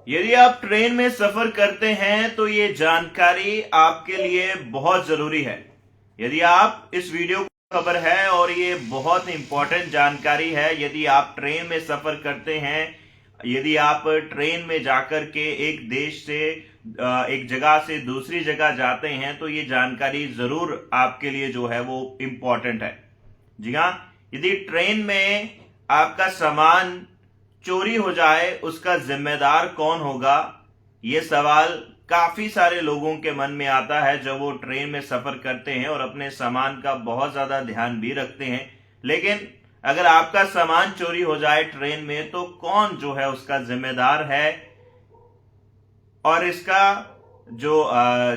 यदि आप ट्रेन में सफर करते हैं तो ये जानकारी आपके लिए बहुत जरूरी है। यदि आप इस वीडियो को खबर है और ये बहुत इंपॉर्टेंट जानकारी है। यदि आप ट्रेन में सफर करते हैं, यदि आप ट्रेन में जाकर के एक देश से एक जगह से दूसरी जगह जाते हैं तो ये जानकारी जरूर आपके लिए जो है वो इंपॉर्टेंट है। जी हाँ, यदि ट्रेन में आपका सामान चोरी हो जाए उसका जिम्मेदार कौन होगा, ये सवाल काफी सारे लोगों के मन में आता है जब वो ट्रेन में सफर करते हैं और अपने सामान का बहुत ज्यादा ध्यान भी रखते हैं। लेकिन अगर आपका सामान चोरी हो जाए ट्रेन में तो कौन जो है उसका जिम्मेदार है और इसका जो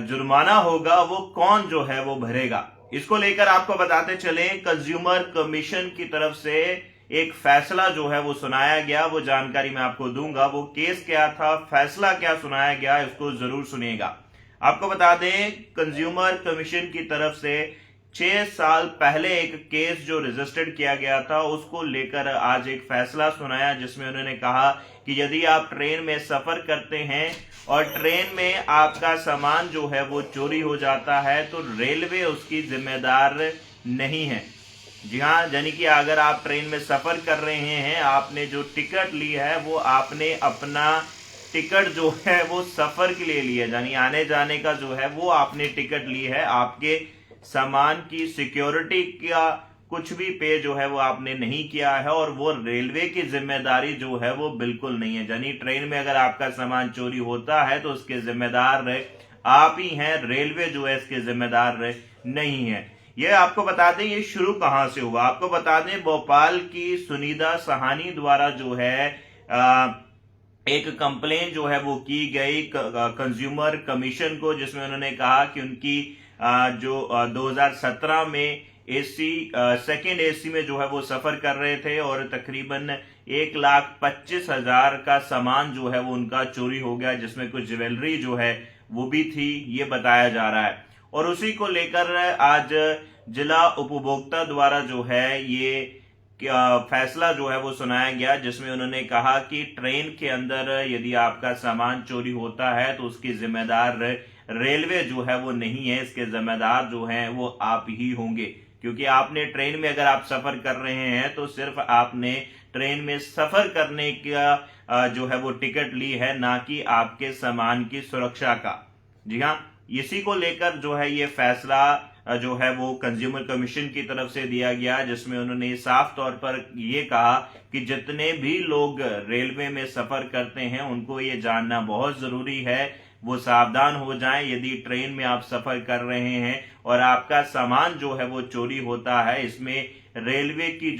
जुर्माना होगा वो कौन जो है वो भरेगा। इसको लेकर आपको बताते चले, कंज्यूमर कमीशन की तरफ से एक फैसला जो है वो सुनाया गया। वो जानकारी मैं आपको दूंगा, वो केस क्या था, फैसला क्या सुनाया गया, इसको जरूर सुनिएगा। आपको बता दें, कंज्यूमर कमीशन की तरफ से 6 साल पहले एक केस जो रजिस्टर्ड किया गया था उसको लेकर आज एक फैसला सुनाया, जिसमें उन्होंने कहा कि यदि आप ट्रेन में सफर करते हैं और ट्रेन में आपका सामान जो है वो चोरी हो जाता है तो रेलवे उसकी जिम्मेदार नहीं है। जी हाँ, यानी कि अगर आप ट्रेन में सफर कर रहे हैं, आपने जो टिकट ली है वो आपने अपना टिकट जो है वो सफर के लिए लिया, यानी आने जाने का जो है वो आपने टिकट ली है। आपके सामान की सिक्योरिटी का कुछ भी पे जो है वो आपने नहीं किया है और वो रेलवे की जिम्मेदारी जो है वो बिल्कुल नहीं है। यानी ट्रेन में अगर आपका सामान चोरी होता है तो उसके जिम्मेदार आप ही हैं, रेलवे जो है इसके जिम्मेदार नहीं है। ये आपको बता दें, ये शुरू कहां से हुआ। आपको बता दें, भोपाल की सुनीता साहनी द्वारा जो है एक कंप्लेन जो है वो की गई कंज्यूमर कमीशन को, जिसमें उन्होंने कहा कि उनकी जो 2017 में एसी सेकेंड एसी में जो है वो सफर कर रहे थे और तकरीबन 1,25,000 का सामान जो है वो उनका चोरी हो गया, जिसमें कुछ ज्वेलरी जो है वो भी थी, ये बताया जा रहा है। और उसी को लेकर आज जिला उपभोक्ता द्वारा जो है ये फैसला जो है वो सुनाया गया, जिसमें उन्होंने कहा कि ट्रेन के अंदर यदि आपका सामान चोरी होता है तो उसकी जिम्मेदार रेलवे जो है वो नहीं है, इसके जिम्मेदार जो हैं वो आप ही होंगे। क्योंकि आपने ट्रेन में अगर आप सफर कर रहे हैं तो सिर्फ आपने ट्रेन में सफर करने का जो है वो टिकट ली है, ना कि आपके सामान की सुरक्षा का। जी हाँ, इसी को लेकर जो है ये फैसला जो है वो कंज्यूमर कमीशन की तरफ से दिया गया, जिसमें उन्होंने साफ तौर पर ये कहा कि जितने भी लोग रेलवे में सफर करते हैं उनको ये जानना बहुत जरूरी है, वो सावधान हो जाएं। यदि ट्रेन में आप सफर कर रहे हैं और आपका सामान जो है वो चोरी होता है, इसमें रेलवे की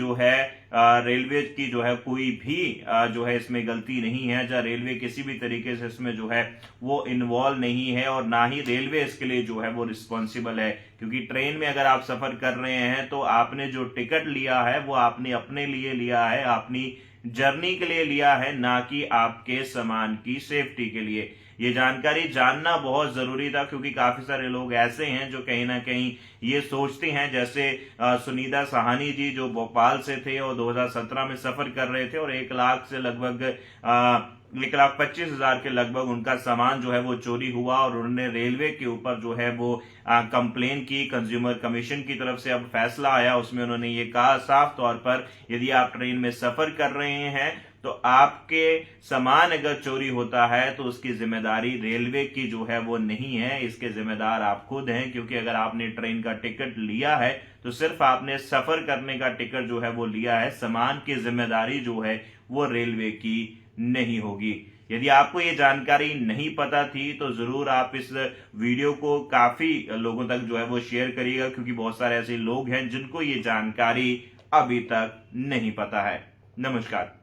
जो है कोई भी जो है इसमें गलती नहीं है, जहाँ रेलवे किसी भी तरीके से इसमें जो है वो इन्वॉल्व नहीं है और ना ही रेलवे इसके लिए जो है वो रिस्पॉन्सिबल है। क्योंकि ट्रेन में अगर आप सफर कर रहे हैं तो आपने जो टिकट लिया है वो आपने अपने लिए लिया है, अपनी जर्नी के लिए लिया है, ना कि आपके सामान की सेफ्टी के लिए। ये जानकारी जानना बहुत जरूरी था, क्योंकि काफी सारे लोग ऐसे हैं जो कहीं ना कहीं ये सोचते हैं, जैसे सुनीता साहनी जी जो भोपाल से थे और 2017 में सफर कर रहे थे और 1 लाख से लगभग 1,25,000 के लगभग उनका सामान जो है वो चोरी हुआ और उन्होंने रेलवे के ऊपर जो है वो कंप्लेन की। कंज्यूमर कमीशन की तरफ से अब फैसला आया, उसमें उन्होंने ये कहा साफ तौर पर, यदि आप ट्रेन में सफर कर रहे हैं तो आपके सामान अगर चोरी होता है तो उसकी जिम्मेदारी रेलवे की जो है वो नहीं है, इसके जिम्मेदार आप खुद हैं। क्योंकि अगर आपने ट्रेन का टिकट लिया है तो सिर्फ आपने सफर करने का टिकट जो है वो लिया है, सामान की जिम्मेदारी जो है वो रेलवे की नहीं होगी। यदि आपको ये जानकारी नहीं पता थी तो जरूर आप इस वीडियो को काफी लोगों तक जो है वो शेयर करिएगा, क्योंकि बहुत सारे ऐसे लोग हैं जिनको ये जानकारी अभी तक नहीं पता है। नमस्कार।